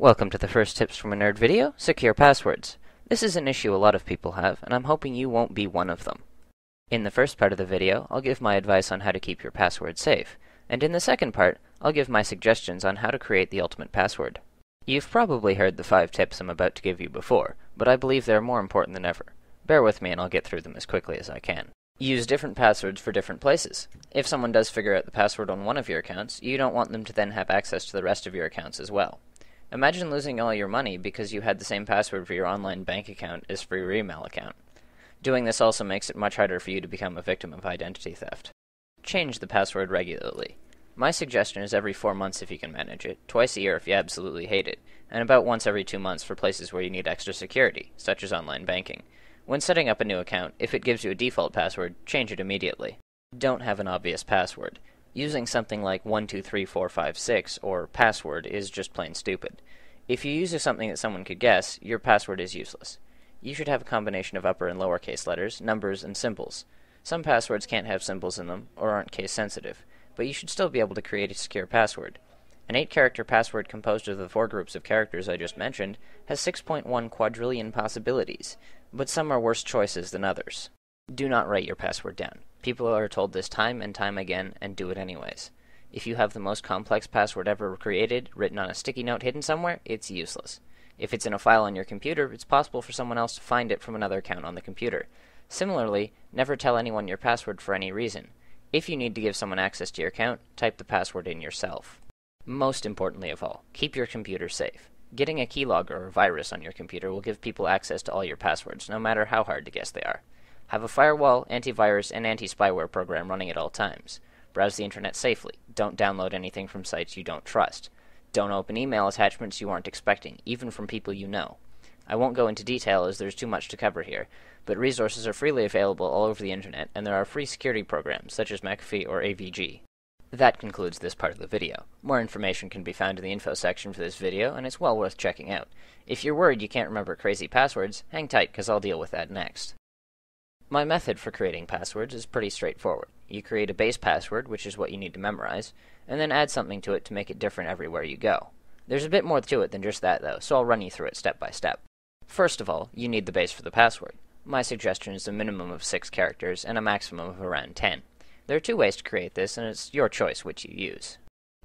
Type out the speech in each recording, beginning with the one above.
Welcome to the first Tips from a Nerd video, Secure Passwords. This is an issue a lot of people have, and I'm hoping you won't be one of them. In the first part of the video, I'll give my advice on how to keep your password safe, and in the second part, I'll give my suggestions on how to create the ultimate password. You've probably heard the 5 tips I'm about to give you before, but I believe they're more important than ever. Bear with me and I'll get through them as quickly as I can. Use different passwords for different places. If someone does figure out the password on one of your accounts, you don't want them to then have access to the rest of your accounts as well. Imagine losing all your money because you had the same password for your online bank account as for your email account. Doing this also makes it much harder for you to become a victim of identity theft. Change the password regularly. My suggestion is every 4 months if you can manage it, twice a year if you absolutely hate it, and about once every 2 months for places where you need extra security, such as online banking. When setting up a new account, if it gives you a default password, change it immediately. Don't have an obvious password. Using something like 123456 or password is just plain stupid. If you use something that someone could guess, your password is useless. You should have a combination of upper and lowercase letters, numbers, and symbols. Some passwords can't have symbols in them, or aren't case sensitive, but you should still be able to create a secure password. An 8-character password composed of the 4 groups of characters I just mentioned has 6.1 quadrillion possibilities, but some are worse choices than others. Do not write your password down. People are told this time and time again, and do it anyways. If you have the most complex password ever created, written on a sticky note hidden somewhere, it's useless. If it's in a file on your computer, it's possible for someone else to find it from another account on the computer. Similarly, never tell anyone your password for any reason. If you need to give someone access to your account, type the password in yourself. Most importantly of all, keep your computer safe. Getting a keylogger or virus on your computer will give people access to all your passwords, no matter how hard to guess they are. Have a firewall, antivirus, and anti-spyware program running at all times. Browse the internet safely. Don't download anything from sites you don't trust. Don't open email attachments you aren't expecting, even from people you know. I won't go into detail as there's too much to cover here, but resources are freely available all over the internet, and there are free security programs such as McAfee or AVG. That concludes this part of the video. More information can be found in the info section for this video, and it's well worth checking out. If you're worried you can't remember crazy passwords, hang tight because I'll deal with that next. My method for creating passwords is pretty straightforward. You create a base password, which is what you need to memorize, and then add something to it to make it different everywhere you go. There's a bit more to it than just that though, so I'll run you through it step by step. First of all, you need the base for the password. My suggestion is a minimum of 6 characters and a maximum of around 10. There are 2 ways to create this, and it's your choice which you use.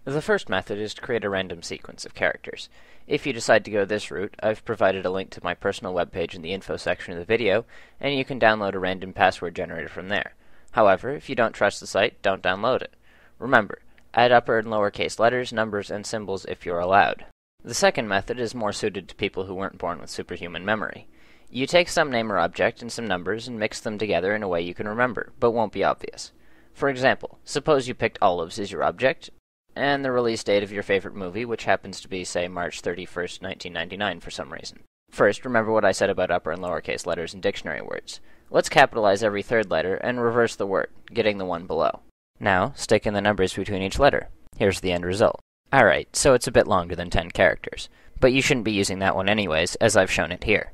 The first method is to create a random sequence of characters. If you decide to go this route, I've provided a link to my personal webpage in the info section of the video, and you can download a random password generator from there. However, if you don't trust the site, don't download it. Remember, add upper and lowercase letters, numbers, and symbols if you're allowed. The second method is more suited to people who weren't born with superhuman memory. You take some name or object and some numbers and mix them together in a way you can remember, but won't be obvious. For example, suppose you picked olives as your object, and the release date of your favorite movie, which happens to be, say, March 31st, 1999 for some reason. First, remember what I said about upper and lowercase letters in dictionary words. Let's capitalize every third letter and reverse the word, getting the one below. Now, stick in the numbers between each letter. Here's the end result. Alright, so it's a bit longer than 10 characters, but you shouldn't be using that one anyways, as I've shown it here.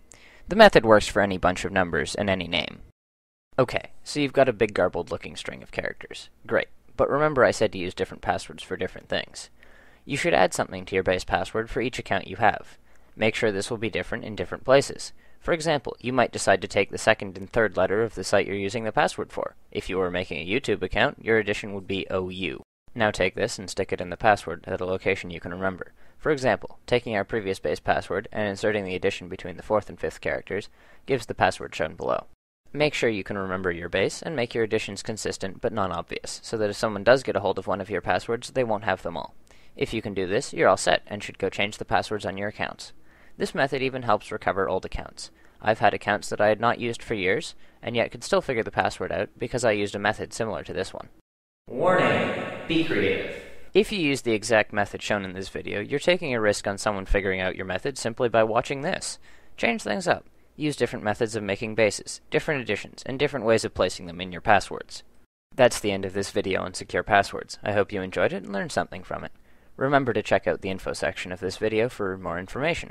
The method works for any bunch of numbers and any name. Okay, so you've got a big garbled looking string of characters. Great. But remember I said to use different passwords for different things. You should add something to your base password for each account you have. Make sure this will be different in different places. For example, you might decide to take the second and third letter of the site you're using the password for. If you were making a YouTube account, your addition would be OU. Now take this and stick it in the password at a location you can remember. For example, taking our previous base password and inserting the addition between the 4th and 5th characters gives the password shown below. Make sure you can remember your base and make your additions consistent but non-obvious, so that if someone does get a hold of one of your passwords, they won't have them all. If you can do this, you're all set and should go change the passwords on your accounts. This method even helps recover old accounts. I've had accounts that I had not used for years, and yet could still figure the password out because I used a method similar to this one. Warning! Be creative. If you use the exact method shown in this video, you're taking a risk on someone figuring out your method simply by watching this. Change things up. Use different methods of making bases, different additions, and different ways of placing them in your passwords. That's the end of this video on secure passwords. I hope you enjoyed it and learned something from it. Remember to check out the info section of this video for more information.